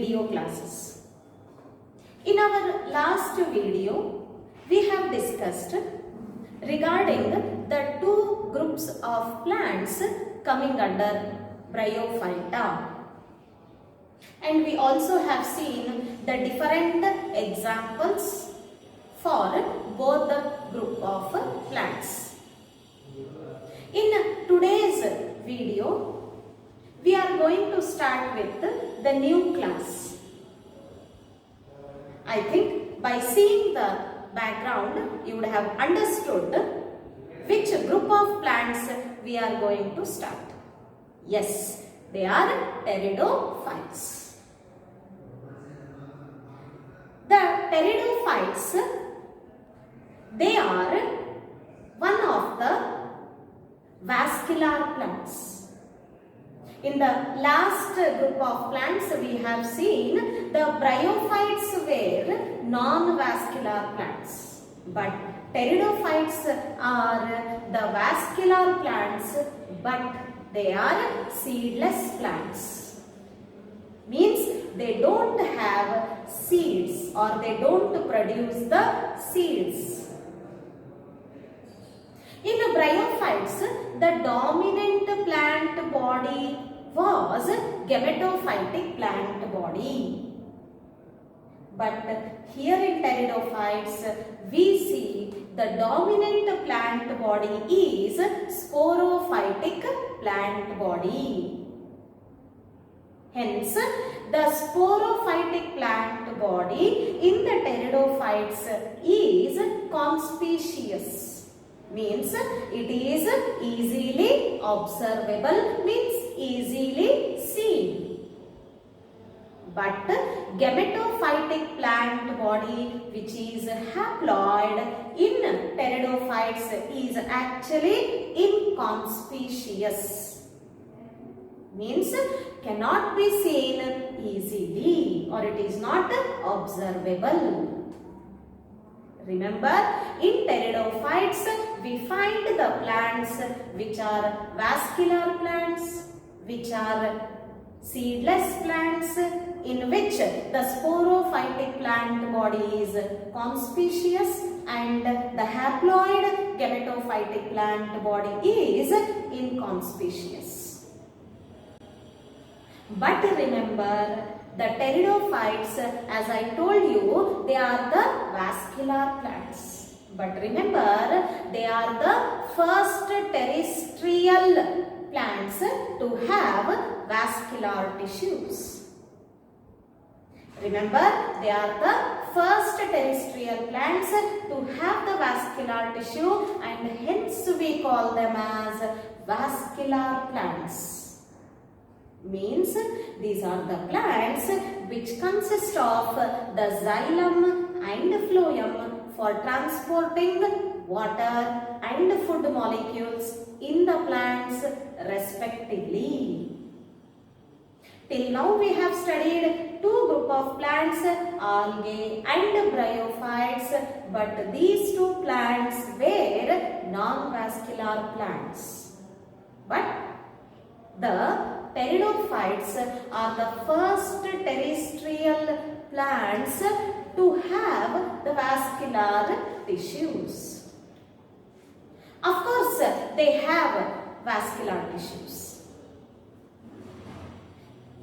video classes. In our last video, we have discussed regarding the two groups of plants coming under Bryophyta. And we also have seen the different examples for both the group of plants. In today's video, we are going to start with the new class. I think by seeing the background, you would have understood which group of plants we are going to start. Yes, they are pteridophytes. The pteridophytes, they are one of the vascular plants. In the last group of plants, we have seen the bryophytes were non-vascular plants. But pteridophytes are the vascular plants, but they are seedless plants. Means they don't have seeds or they don't produce the seeds. In the bryophytes, the dominant plant body was gametophytic plant body. But here in pteridophytes, we see the dominant plant body is sporophytic plant body. Hence, the sporophytic plant body in the pteridophytes is conspicuous. Means it is easily observable, means easily seen. But gametophytic plant body, which is haploid in pteridophytes, is actually inconspicuous. Means cannot be seen easily or it is not observable. Remember, in pteridophytes, we find the plants which are vascular plants, which are seedless plants, in which the sporophytic plant body is conspicuous and the haploid gametophytic plant body is inconspicuous. But remember, the pteridophytes, as I told you, they are the vascular plants. But remember, they are the first terrestrial plants to have vascular tissues. Remember, they are the first terrestrial plants to have the vascular tissue and hence we call them as vascular plants. Means these are the plants which consist of the xylem and phloem for transporting water and food molecules in the plants respectively. Till now we have studied two group of plants, algae and bryophytes, but these two plants were non-vascular plants. But the pteridophytes are the first terrestrial plants to have the vascular tissues. Of course, they have vascular tissues.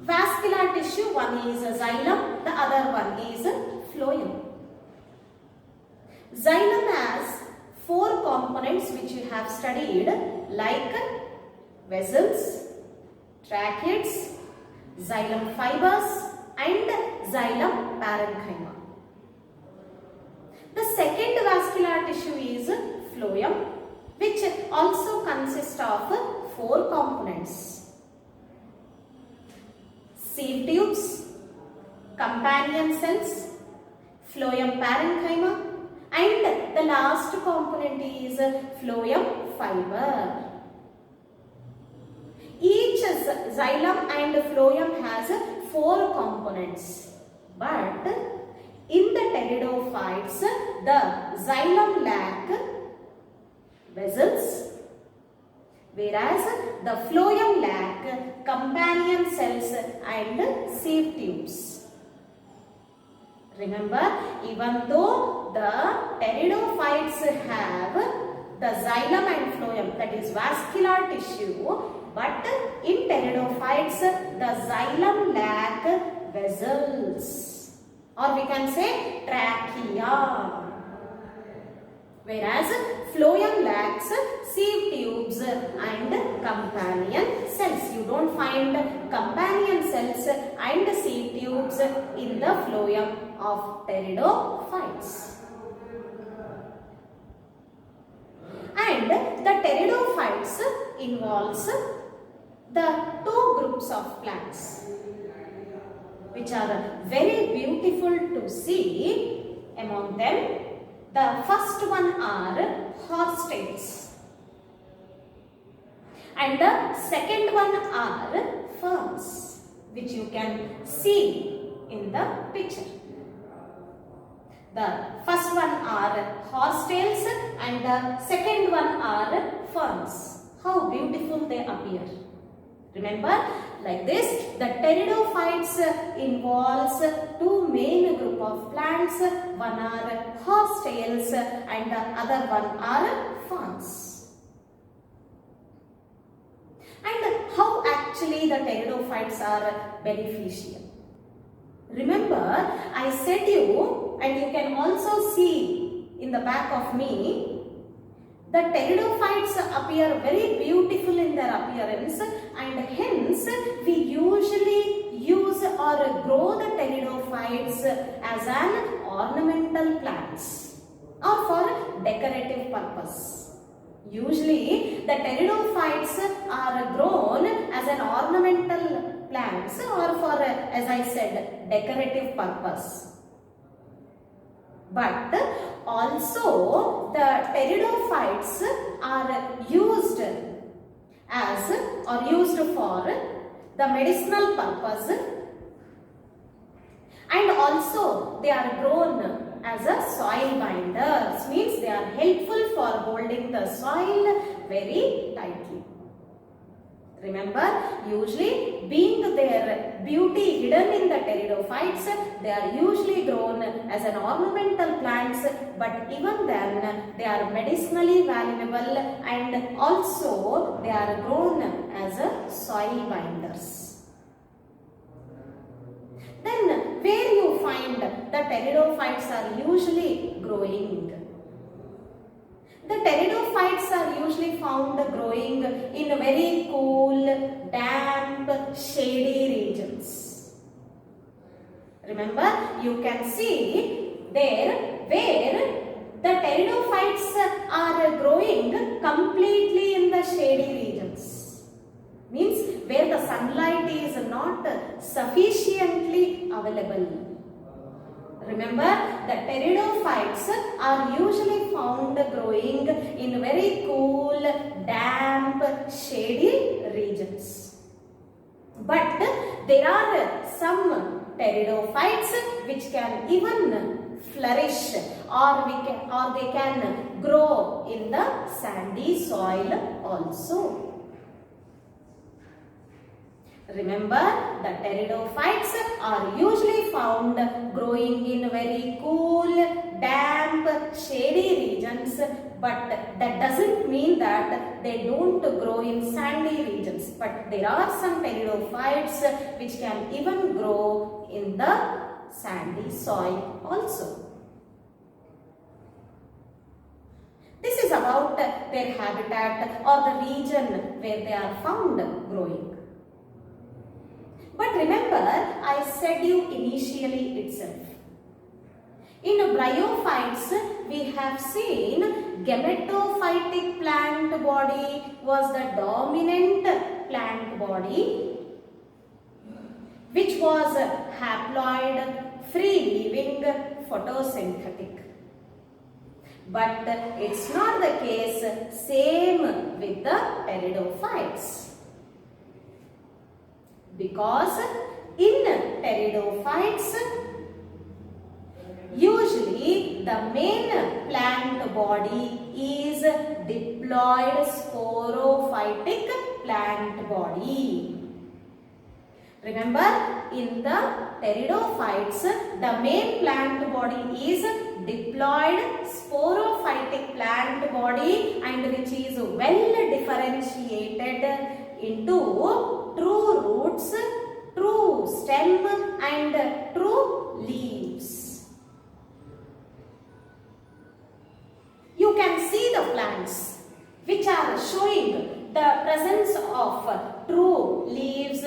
Vascular tissue, one is xylem, the other one is phloem. Xylem has four components which you have studied like vessels, tracheids, xylem fibers and xylem parenchyma. The second vascular tissue is phloem, which also consists of four components: sieve tubes, companion cells, phloem parenchyma, and the last component is phloem fiber. Each xylem and phloem has four components, but in the pteridophytes, the xylem lack vessels, whereas the phloem lack companion cells and sieve tubes. Remember, even though the pteridophytes have the xylem and phloem, that is vascular tissue, but in pteridophytes the xylem lack vessels, or we can say trachea, whereas phloem lacks sieve tubes and companion cells. You don't find companion cells and sieve tubes in the phloem of pteridophytes. And the pteridophytes involves the two groups of plants which are very beautiful to see. Among them, the first one are horsetails and the second one are ferns, which you can see in the picture. The first one are horsetails and the second one are ferns. How beautiful they appear. Remember, like this, the pteridophytes involves two main group of plants. One are horsetails and the other one are ferns. And how actually the pteridophytes are beneficial? Remember, I said you, and you can also see in the back of me, the pteridophytes appear very beautiful in their appearance, and hence we usually use or grow the pteridophytes as an ornamental plants or for decorative purpose. Usually the pteridophytes are grown as an ornamental plants or for, as I said, decorative purpose. But also the pteridophytes are used as or used for the medicinal purpose, and also they are grown as a soil binders, means they are helpful for holding the soil very tightly. Remember, usually being their beauty hidden in the pteridophytes, they are usually grown as an ornamental plants, but even then they are medicinally valuable and also they are grown as a soil binders. Then where you find the pteridophytes are usually growing? The pteridophytes are usually found growing in very cool, damp, shady regions. Remember, you can see there where the pteridophytes are growing completely in the shady regions. Means where the sunlight is not sufficiently available. Remember, the pteridophytes are usually found growing in very cool, damp, shady regions. But there are some pteridophytes which can even flourish or they can grow in the sandy soil also. Remember, the pteridophytes are usually found growing in very cool, damp, shady regions, but that doesn't mean that they don't grow in sandy regions. But there are some pteridophytes which can even grow in the sandy soil also. This is about their habitat or the region where they are found growing. But remember, I said you initially itself. In bryophytes, we have seen gametophytic plant body was the dominant plant body, which was haploid, free-living, photosynthetic. But it's not the case same with the pteridophytes. Because in pteridophytes, usually the main plant body is diploid sporophytic plant body. Remember, in the pteridophytes, the main plant body is diploid sporophytic plant body and which is well differentiated into true roots, true stem and true leaves. You can see the plants which are showing the presence of true leaves,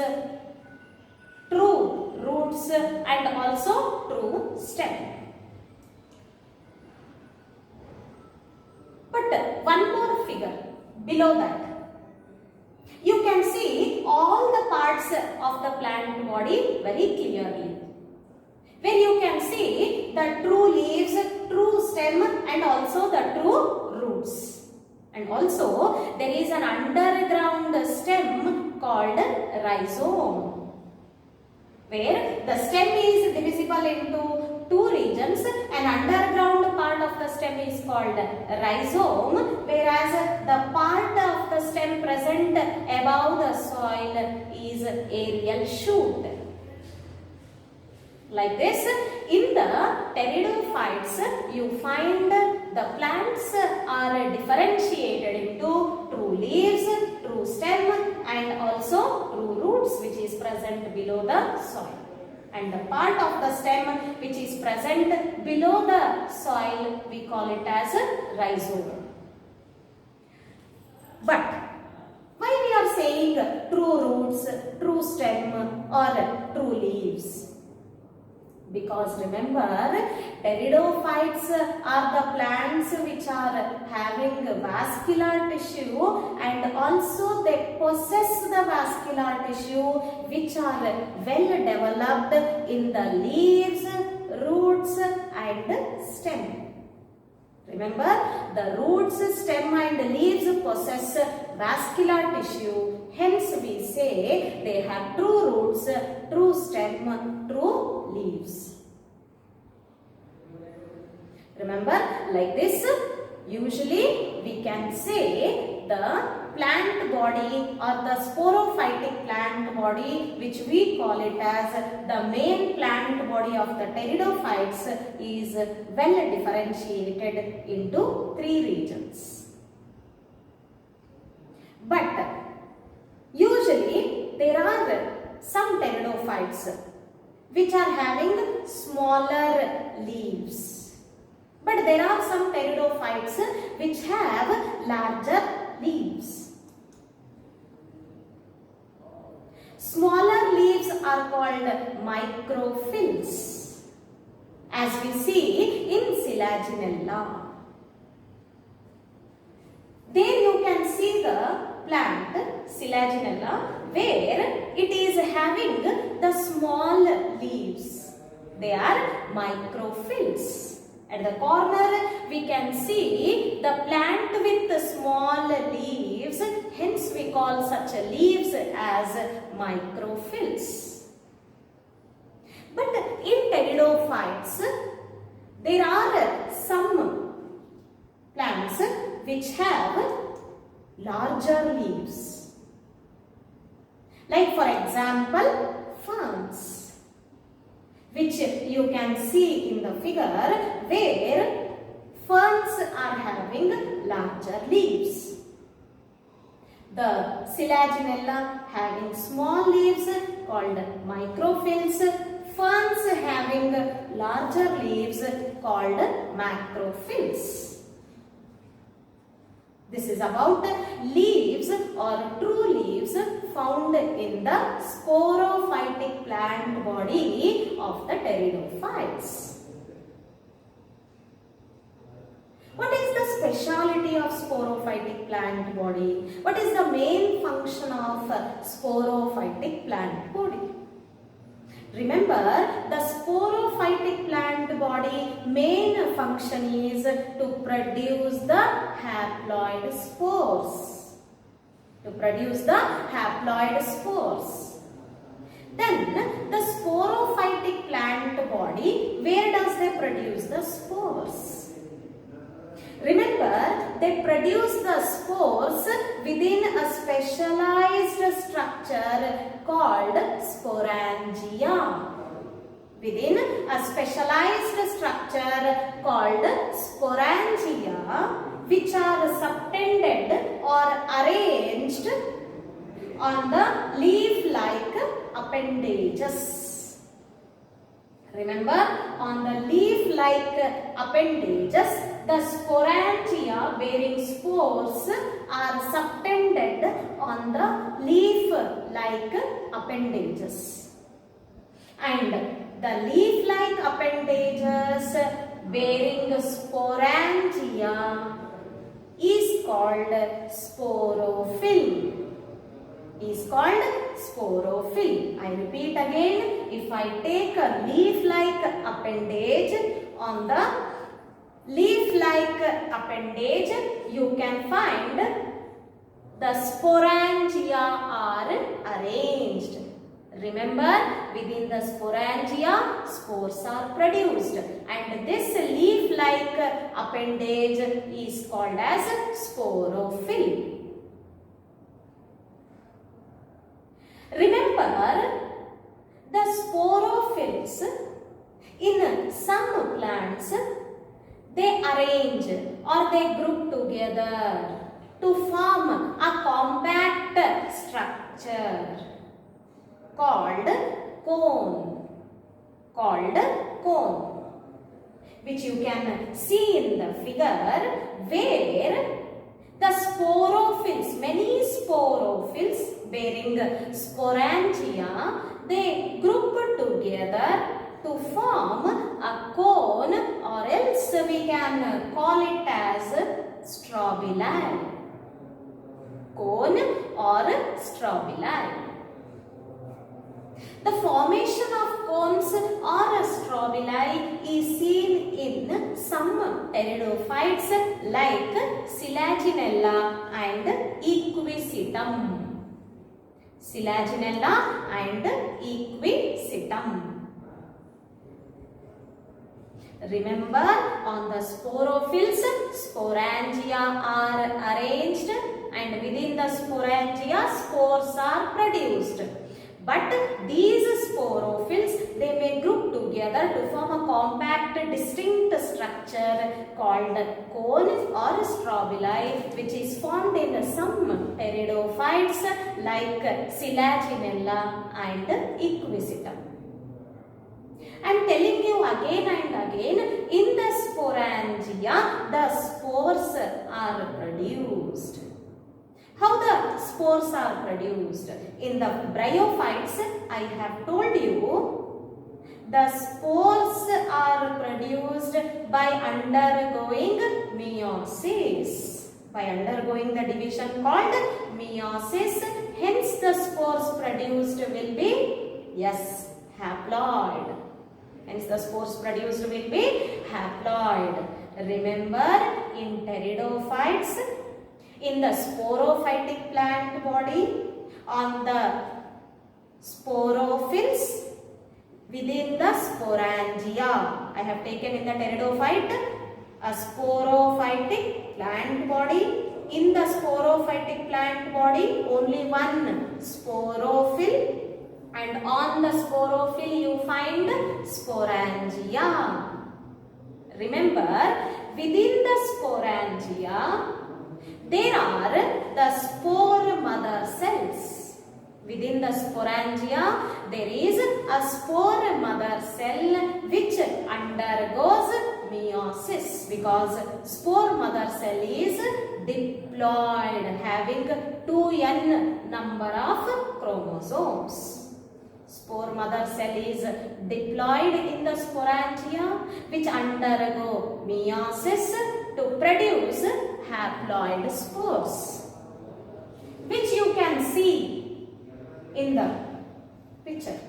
true roots and also true stem. But one more figure below that. You can see all the parts of the plant body very clearly. Where you can see the true leaves, true stem and also the true roots. And also there is an underground stem called rhizome, where the stem is divisible into two regions. An underground part of the stem is called rhizome, whereas the part of the stem present above the soil is aerial shoot. Like this, in the pteridophytes, you find the plants are differentiated into true leaves, true stem and also true roots which is present below the soil. And the part of the stem which is present below the soil, we call it as rhizome. But why we are saying true roots, true stem or true leaves? Because remember, pteridophytes are the plants which are having vascular tissue and also they possess the vascular tissue which are well developed in the leaves, roots and stem. Remember, the roots, stem and leaves possess vascular tissue. Hence we say they have true roots, true stem, true leaves. Remember, like this, usually we can say the plant body or the sporophytic plant body, which we call it as the main plant body of the pteridophytes, is well differentiated into three regions. But usually there are some pteridophytes which are having smaller leaves. But there are some pteridophytes which have larger leaves. Smaller leaves are called microphylls, as we see in Selaginella. There you can see the plant Selaginella where it is having the small leaves. They are microphylls. At the corner we can see the plant with the small leaves, hence we call such leaves as microphylls. But in pteridophytes there are some plants which have larger leaves. Like for example, ferns, which you can see in the figure where ferns are having larger leaves. The Selaginella having small leaves called microphylls, ferns having larger leaves called macrophylls. This is about leaves or true leaves found in the sporophytic plant body of the pteridophytes. What is the speciality of sporophytic plant body? What is the main function of sporophytic plant body? Remember, the sporophytic plant body main function is to produce the haploid spores. Then the sporophytic plant body, where does they produce the spores? Remember, they produce the spores within a specialized structure called sporangia. within a specialized structure called sporangia, which are subtended or arranged on the leaf-like appendages. Remember, on the leaf-like appendages, the sporangia bearing spores are subtended on the leaf-like appendages. And the leaf-like appendages bearing sporangia is called sporophyll. Is called sporophyll. I repeat again, if I take a leaf-like appendage, on the leaf-like appendage you can find the sporangia are arranged. Remember, within the sporangia, spores are produced, and this leaf-like appendage is called as sporophyll. Remember, the sporophylls in some plants, they arrange or they group together to form a compact structure called cone, which you can see in the figure, where the sporophylls, many sporophylls bearing sporangia, they group together to form a cone, or else we can call it as strobili. Cone or strobili. The formation of cones or strobili is seen in some pteridophytes like Selaginella and Equisetum. Selaginella and Equisetum. Remember, on the sporophylls, sporangia are arranged, and within the sporangia, spores are produced. But these sporophylls, they may group together to form a compact, distinct structure called cone or strobili, which is formed in some pteridophytes like Selaginella and Equisetum. I am telling you again and again, in the sporangia, the spores are produced. How the spores are produced? In the bryophytes, I have told you, the spores are produced by undergoing meiosis. By undergoing the division called meiosis, hence the spores produced will be, yes, haploid. Hence the spores produced will be haploid. Remember, in pteridophytes, in the sporophytic plant body, on the sporophylls, within the sporangia, I have taken in the pteridophyte a sporophytic plant body. In the sporophytic plant body, only one sporophyll, and on the sporophyll you find sporangia. Remember, within the sporangia, there are the spore mother cells. Within the sporangia, there is a spore mother cell which undergoes meiosis, because spore mother cell is diploid, having 2n number of chromosomes. Spore mother cell is diploid in the sporangia, which undergo meiosis to produce haploid spores, which you can see in the picture.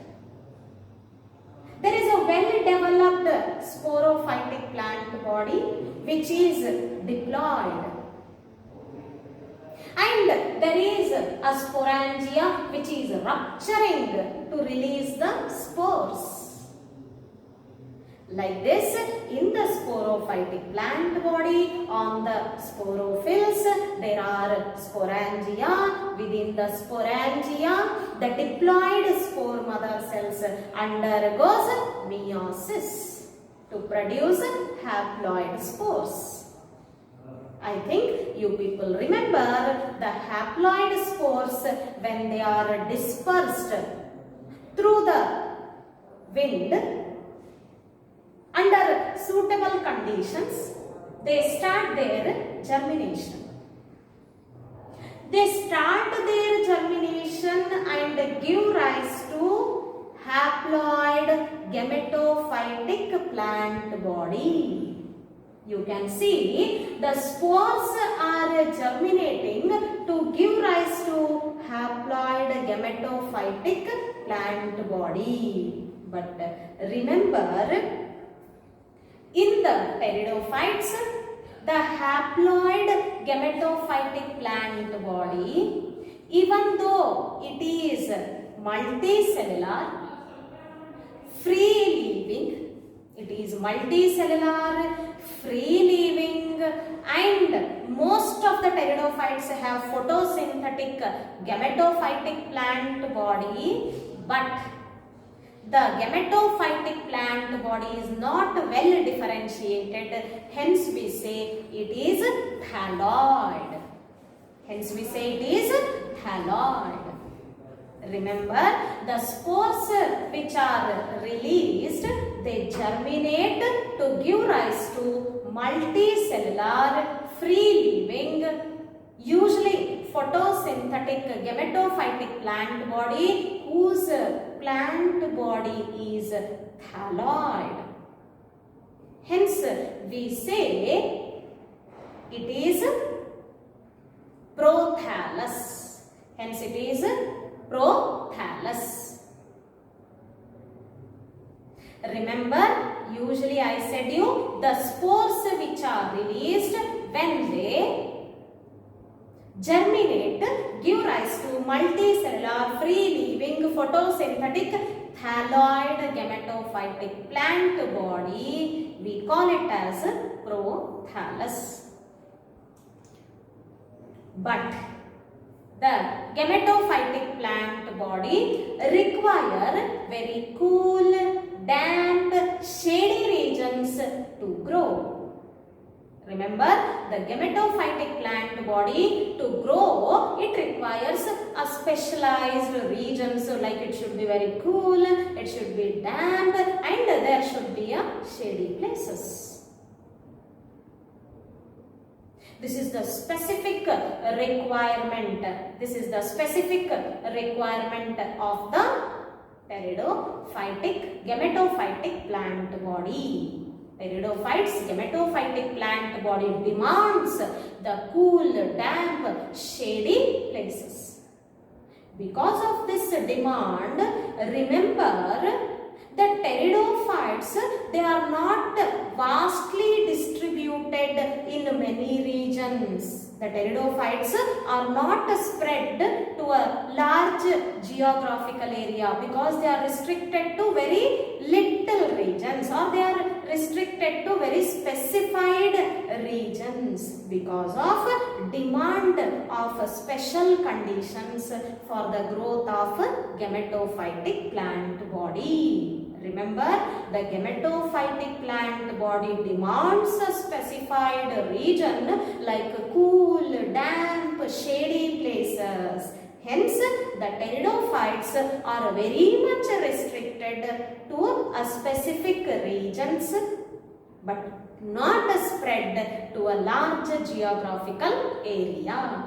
There is a well-developed sporophytic plant body which is diploid, and there is a sporangia which is rupturing to release the spores. Like this, in the sporophytic plant body, on the sporophylls, there are sporangia. Within the sporangia, the diploid spore mother cells undergoes meiosis to produce haploid spores. I think you people remember the haploid spores when they are dispersed through the wind under suitable conditions, they start their germination. They start their germination and give rise to haploid gametophytic plant body. You can see the spores are germinating to give rise to haploid gametophytic plant body. But remember, in the pteridophytes, the haploid gametophytic plant body, even though it is multicellular, free-living, it is multicellular, free-living, and most of the pteridophytes have photosynthetic gametophytic plant body, but the gametophytic plant body is not well differentiated, hence we say it is thalloid. Hence we say it is thalloid. Remember, the spores which are released, they germinate to give rise to multicellular, free-living, usually photosynthetic gametophytic plant body whose plant body is thalloid. Hence, we say it is prothallus. Hence, it is prothallus. Remember, usually I said you the spores which are released when they germinate give rise to multicellular, free-living, photosynthetic, thalloid gametophytic plant body. We call it as prothallus. But the gametophytic plant body require very cool, damp, shady regions to grow. Remember, the gametophytic plant body to grow, it requires a specialized region. So like it should be very cool, it should be damp, and there should be a shady places. This is the specific requirement. This is the specific requirement of the pteridophytic gametophytic plant body. Pteridophytes gametophytic plant body demands the cool, damp, shady places. Because of this demand, remember that pteridophytes, they are not vastly distributed in many regions. The pteridophytes are not spread to a large geographical area because they are restricted to very little regions, or they are restricted to very specified regions because of demand of special conditions for the growth of gametophytic plant body. Remember, the gametophytic plant body demands a specified region like cool, damp, shady places. Hence, the pteridophytes are very much restricted to a specific regions, but not spread to a large geographical area.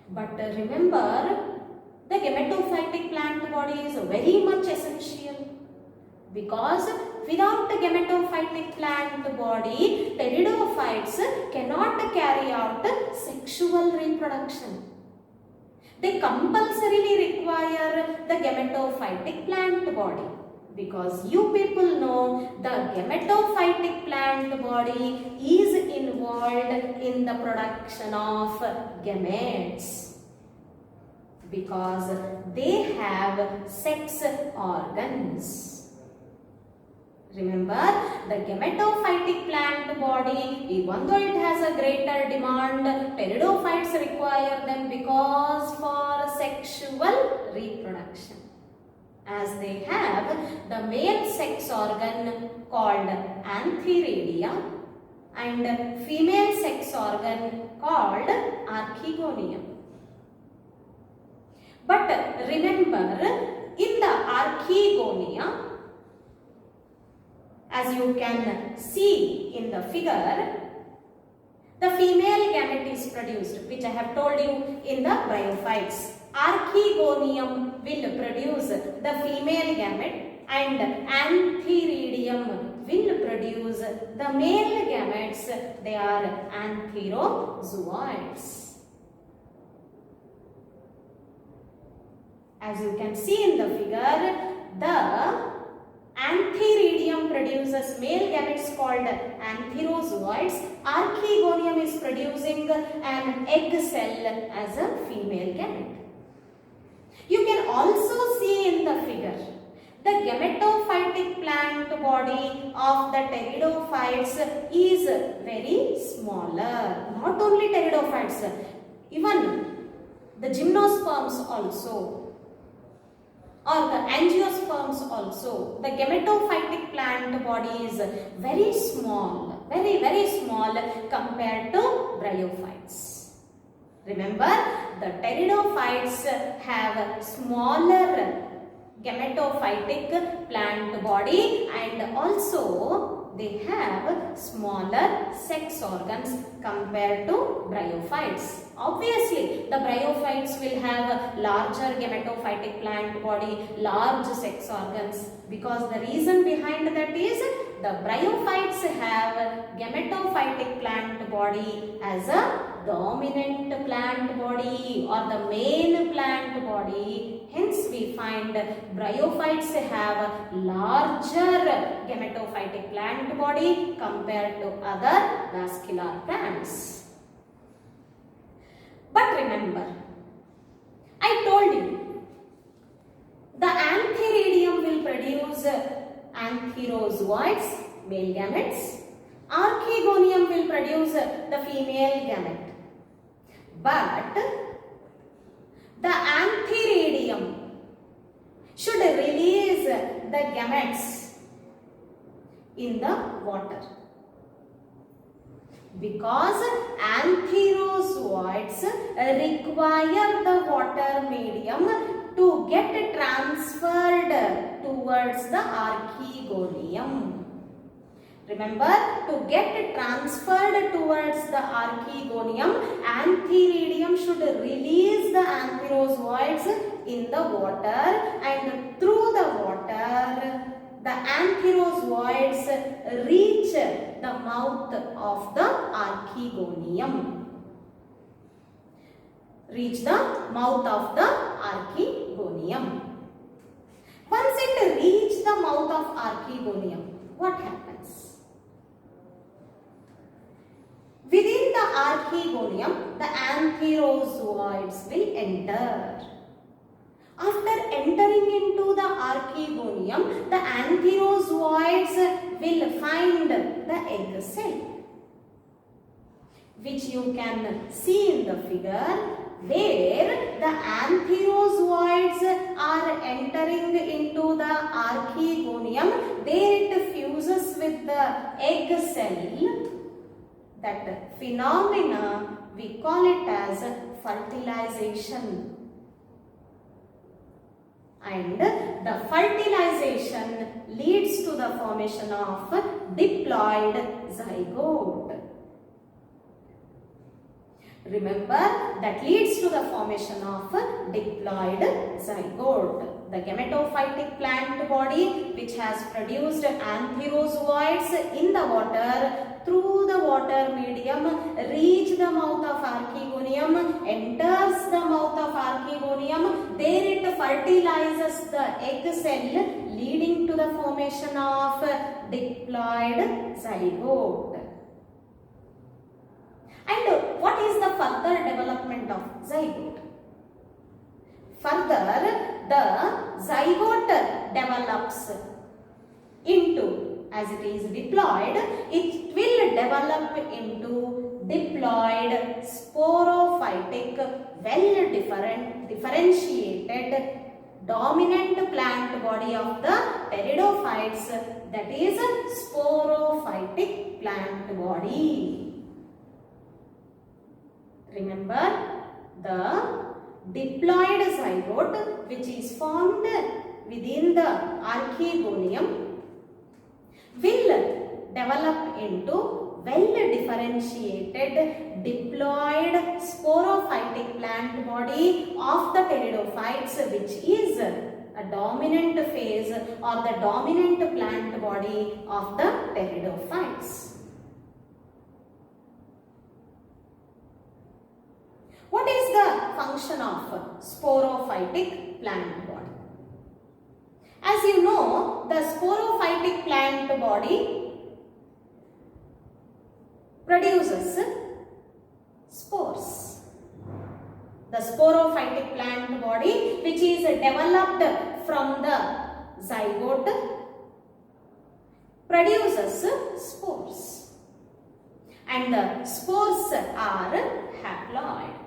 But remember, the gametophytic plant body is very much essential because without the gametophytic plant body, pteridophytes cannot carry out sexual reproduction. They compulsorily require the gametophytic plant body because you people know the gametophytic plant body is involved in the production of gametes because they have sex organs. Remember, the gametophytic plant body, even though it has a greater demand, pteridophytes require them because for sexual reproduction. As they have the male sex organ called antheridia and female sex organ called archegonium. But remember, in the archegonia, as you can see in the figure, the female gamete is produced, which I have told you in the bryophytes. Archegonium will produce the female gamete and antheridium will produce the male gametes. They are antherozoids. As you can see in the figure, the antheridium produces male gametes called antherozoids. Archegonium is producing an egg cell as a female gamete. You can also see in the figure the gametophytic plant body of the pteridophytes is very smaller. Not only pteridophytes, even the gymnosperms also, or the angiosperms also. The gametophytic plant body is very small, very small compared to bryophytes. Remember, the pteridophytes have smaller gametophytic plant body and also they have smaller sex organs compared to bryophytes. Obviously, the bryophytes will have larger gametophytic plant body, large sex organs, because the reason behind that is the bryophytes have gametophytic plant body as a dominant plant body or the main plant body. Hence, we find bryophytes have larger gametophytic plant body compared to other vascular plants. But remember, I told you, the antheridium will produce antherozoids, male gametes. Archegonium will produce the female gamete. But the antheridium should release the gametes in the water, because antherozoids require the water medium to get transferred towards the archegonium. Remember, to get transferred towards the archegonium, antheridium should release the antherozoids in the water, and through the water, the antherozoids reach the mouth of the archegonium. Reach the mouth of the archegonium. Once it reaches the mouth of archegonium, what happens? Within the archegonium, the antherozoids will enter. After entering into the archegonium, the antherozoids will find the egg cell, which you can see in the figure, where the antherozoids are entering into the archegonium. There it fuses with the egg cell. That phenomena we call it as fertilization. And the fertilization leads to the formation of diploid zygote. Remember, that leads to the formation of diploid zygote. The gametophytic plant body, which has produced antherozoids in the water, through the water medium, reach the mouth of archegonium, enters the mouth of archegonium. There it fertilizes the egg cell, leading to the formation of diploid zygote. And what is the further development of zygote? Further, the zygote develops into as it is diploid, it will develop into diploid sporophytic, differentiated dominant plant body of the pteridophytes, that is sporophytic plant body. Remember, the diploid zygote which is formed within the archegonium will develop into well differentiated diploid sporophytic plant body of the pteridophytes, which is a dominant phase or the dominant plant body of the pteridophytes. What is the function of sporophytic plant body? As you know, the sporophytic plant body produces spores. The sporophytic plant body, which is developed from the zygote, produces spores, and the spores are haploid.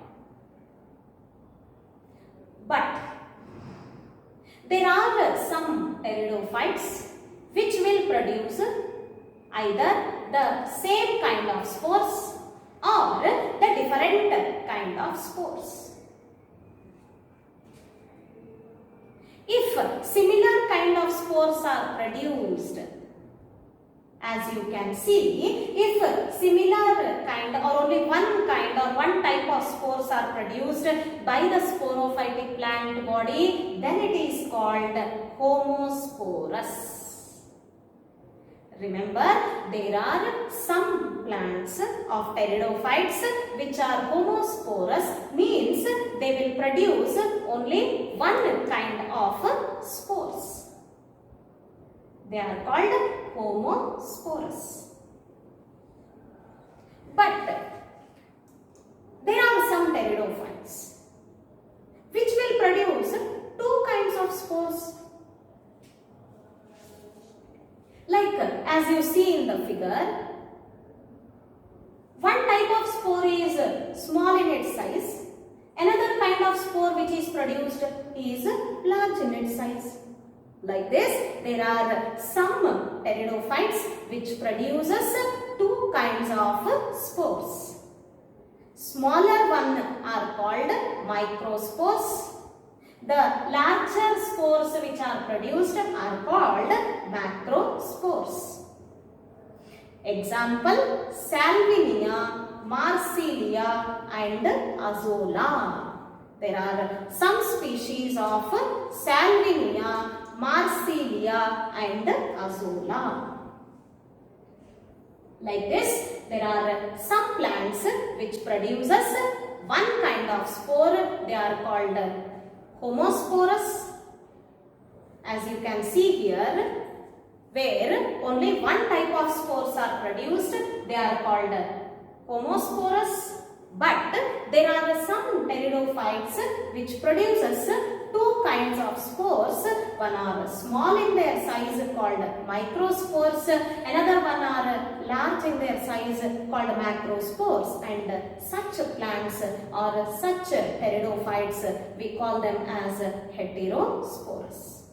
But there are some pteridophytes which will produce either the same kind of spores or the different kind of spores. If similar kind of spores are produced, as you can see, if similar kind or only one kind or one type of spores are produced by the sporophytic plant body, then it is called homosporous. Remember, there are some plants of pteridophytes which are homosporous, means they will produce only one kind of spores. They are called homosporous. But there are some pteridophytes which will produce two kinds of spores. Like as you see in the figure, one type of spore is small in its size, another kind of spore which is produced is large in its size. Like this, there are some pteridophytes which produces two kinds of spores. Smaller ones are called microspores. The larger spores which are produced are called macrospores. Example, Salvinia, Marsilia and Azolla. There are some species of Salvinia, Marsilia and Azolla. Like this, there are some plants which produces one kind of spore. They are called homosporous, as you can see here, where only one type of spores are produced. They are called homosporous. But there are some pteridophytes which produces two kinds of spores. One are small in their size called microspores, another one are large in their size called macrospores, and such plants or such pteridophytes we call them as heterosporous.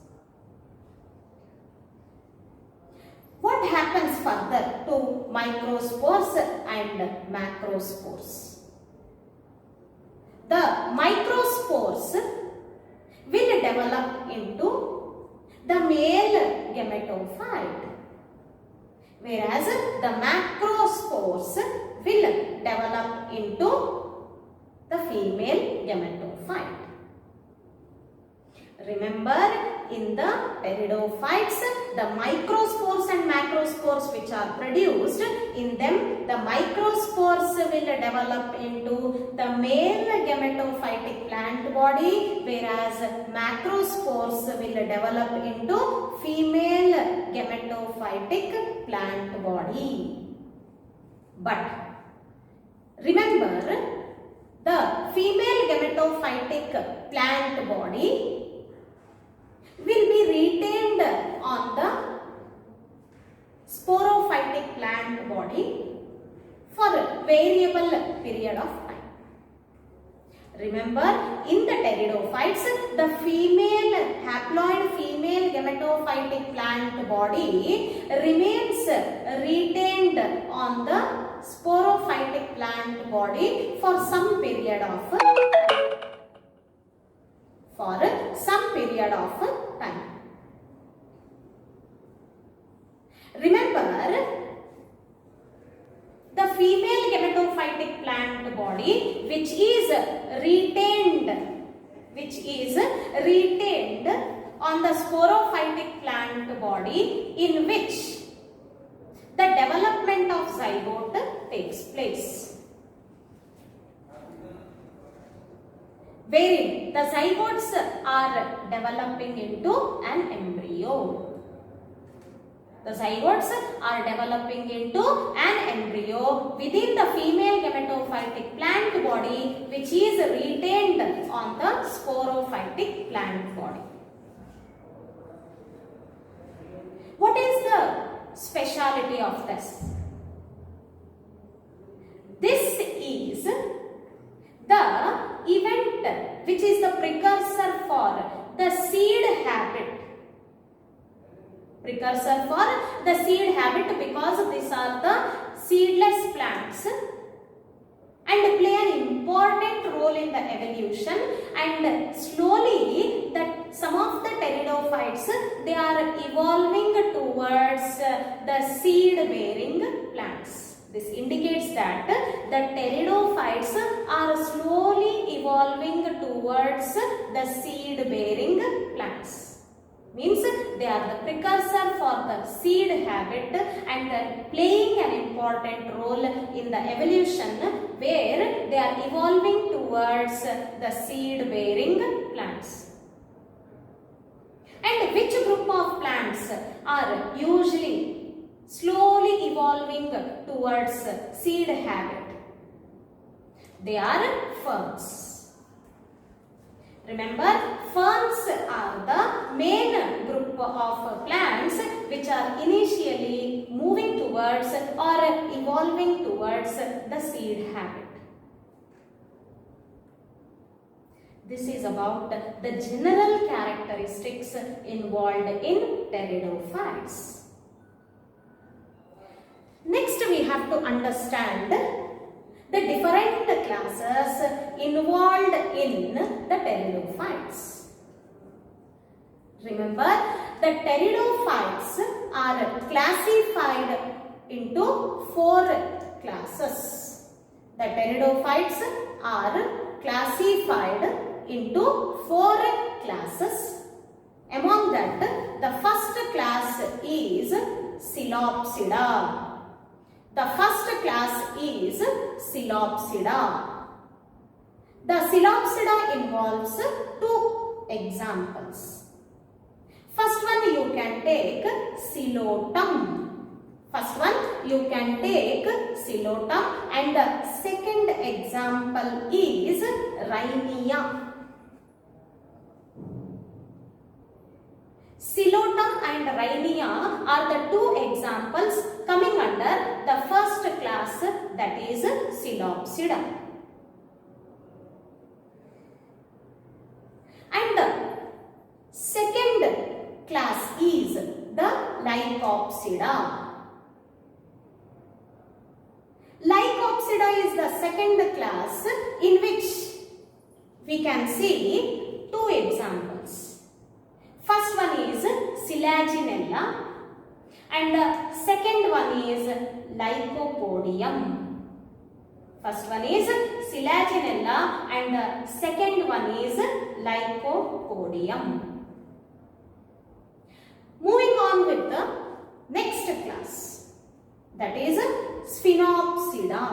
What happens further to microspores and macrospores? The microspores will develop into the male gametophyte, whereas the macrospores will develop into the female gametophyte. Remember, in the pteridophytes, the microspores and macrospores which are produced, in them the microspores will develop into the male gametophytic plant body, whereas macrospores will develop into female gametophytic plant body. But remember, the female gametophytic plant body will be retained on the sporophytic plant body for a variable period of time. Remember, in the pteridophytes, the female haploid female gametophytic plant body remains retained on the sporophytic plant body for some period of time. Remember, the female gametophytic plant body which is retained on the sporophytic plant body, in which the development of zygote takes place, wherein the zygotes are developing into an embryo. The zygotes are developing into an embryo within the female gametophytic plant body which is retained on the sporophytic plant body. What is the speciality of this? This is the event which is the precursor for the seed habit. Because these are the seedless plants and play an important role in the evolution, and slowly that some of the pteridophytes, they are evolving towards the seed bearing plants. This indicates that the pteridophytes are slowly evolving towards the seed bearing plants. Means they are the precursor for the seed habit and playing an important role in the evolution, where they are evolving towards the seed bearing plants. And which group of plants are usually slowly evolving towards seed habit? They are ferns. Remember, ferns are the main group of plants which are initially moving towards or evolving towards the seed habit. This is about the general characteristics involved in pteridophytes. Next, we have to understand the different classes involved in the pteridophytes. Remember, the pteridophytes are classified into 4 classes. The pteridophytes are classified into 4 classes. Among that, the first class is Coelopsida. The first class is Coelopsida. The Coelopsida involves 2 examples. First one you can take Coelotum. And the second example is Rhynia. Coelotum and Rhynia are the 2 examples coming under the first class, that is Coelopsida. And the second class is the Lycopsida. Lycopsida is the second class in which we can see 2 examples. First one is Selaginella and the second one is Lycopodium. First one is Selaginella and the second one is Lycopodium. Moving on with the next class, that is Sphenopsida.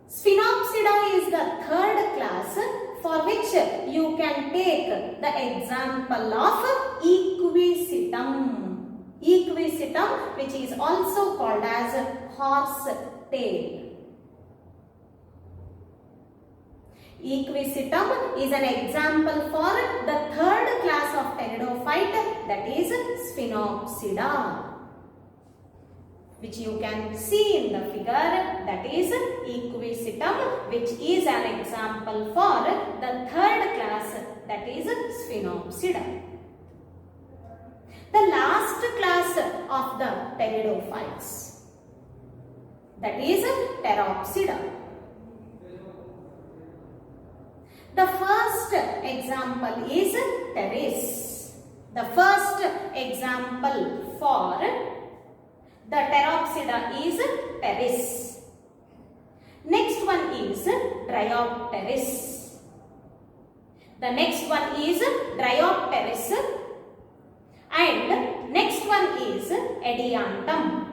Sphenopsida is the third class for which you can take the example of Equisetum. Equisetum, which is also called as horse tail. Equisetum is an example for the third class of pteridophyte, that is Sphenopsida, which you can see in the figure, that is Equisetum, which is an example for the third class, that is Sphenopsida. The last class of the pteridophytes, that is Pteropsida. The first example is Pteris. The first example for the Pteropsida is Pteris. Next one is Dryopteris. The next one is Dryopteris. And next one is Ediantum.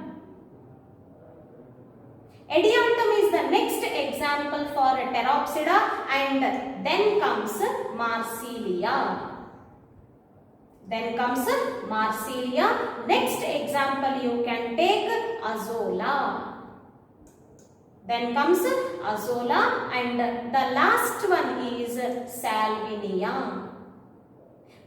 Ediantum is the next example for Pteropsida, and then comes Marsilia. Then comes Marsilia. Next example you can take Azola. Then comes Azola, and the last one is Salvinia.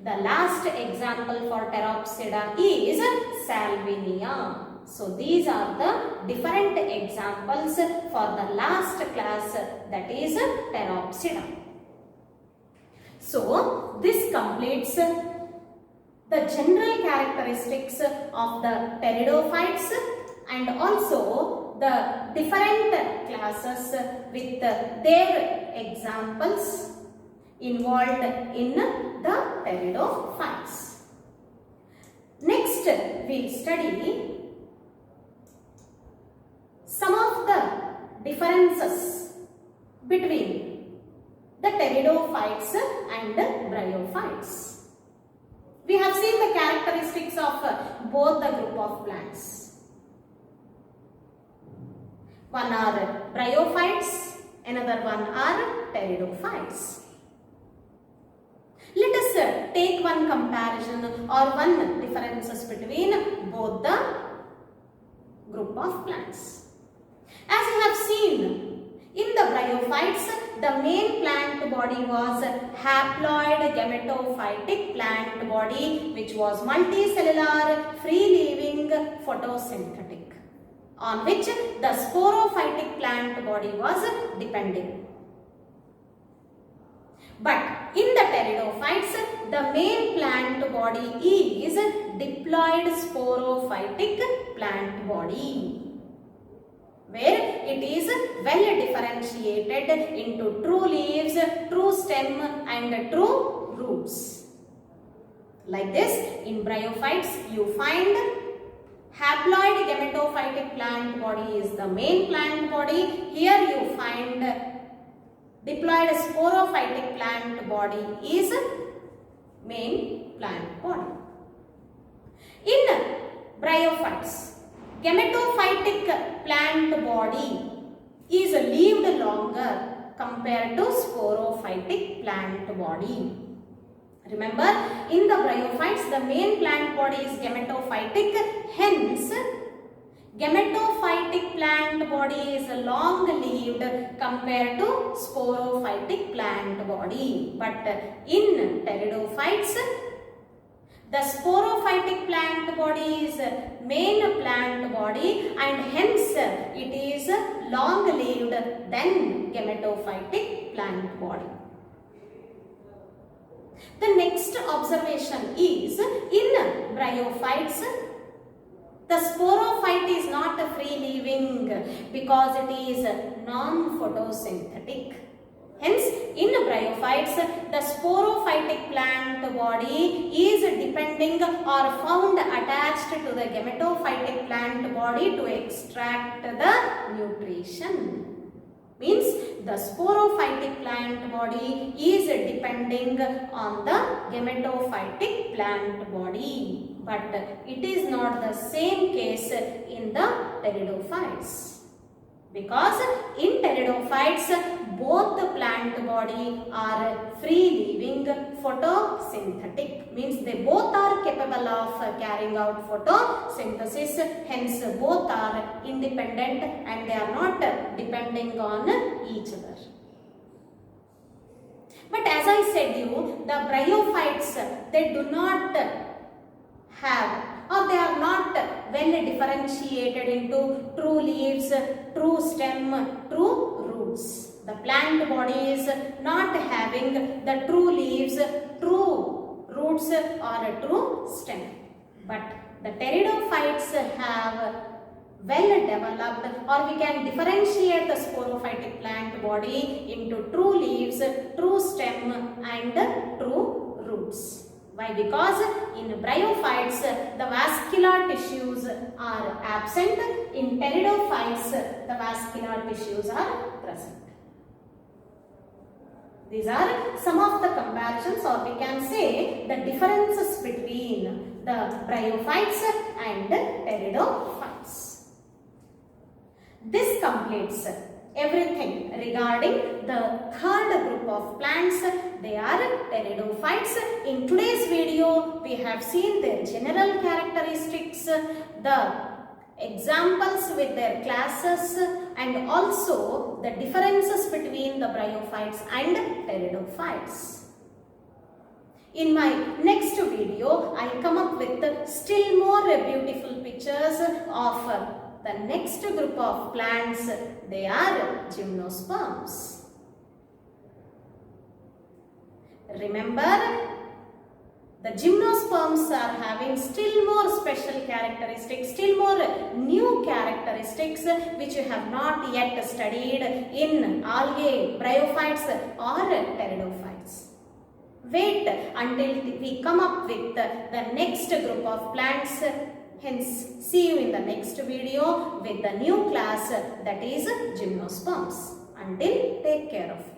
The last example for Pteropsida is Salvinia. So these are the different examples for the last class, that is Pteropsida. So this completes the general characteristics of the pteridophytes and also the different classes with their examples involved in the pteridophytes. Next, we will study some of the differences between the pteridophytes and bryophytes. We have seen the characteristics of both the group of plants. One are bryophytes, another one are pteridophytes. Let us take one comparison or one differences between both the group of plants. As you have seen, in the bryophytes, the main plant body was haploid gametophytic plant body, which was multicellular, free-living, photosynthetic, on which the sporophytic plant body was depending. But in the pteridophytes, the main plant body is diploid sporophytic plant body, where it is well differentiated into true leaves, true stem and true roots. Like this, in bryophytes you find haploid gametophytic plant body is the main plant body. Here you find diploid sporophytic plant body is main plant body. In bryophytes, gametophytic plant body is lived longer compared to sporophytic plant body. Remember, in the bryophytes, the main plant body is gametophytic, hence gametophytic plant body is long-lived compared to sporophytic plant body. But in pteridophytes, the sporophytic plant body is main plant body and hence it is long-lived than gametophytic plant body. The next observation is, in bryophytes, the sporophyte is not free-living because it is non-photosynthetic. Hence, in bryophytes, the sporophytic plant body is depending or found attached to the gametophytic plant body to extract the nutrition. Means the sporophytic plant body is depending on the gametophytic plant body, but it is not the same case in the pteridophytes, because in pteridophytes both the plant body are free-living, photosynthetic, means they both are capable of carrying out photosynthesis, hence both are independent and they are not depending on each other. But as I said you, the bryophytes, they do not have, or they are not well differentiated into true leaves, true stem, true roots. The plant body is not having the true leaves, true roots or a true stem. But the pteridophytes have well developed, or we can differentiate the sporophytic plant body into true leaves, true stem and true roots. Why? Because in bryophytes the vascular tissues are absent, in pteridophytes the vascular tissues are present. These are some of the comparisons, or we can say the differences between the bryophytes and pteridophytes. This completes everything regarding the third group of plants. They are pteridophytes. In today's video, we have seen their general characteristics, the examples with their classes, and also the differences between the bryophytes and pteridophytes. In my next video, I come up with still more beautiful pictures of the next group of plants. They are gymnosperms. Remember, the gymnosperms are having still more special characteristics, still more new characteristics which you have not yet studied in algae, bryophytes or pteridophytes. Wait until we come up with the next group of plants. Hence, see you in the next video with the new class, that is gymnosperms. Until, take care of you.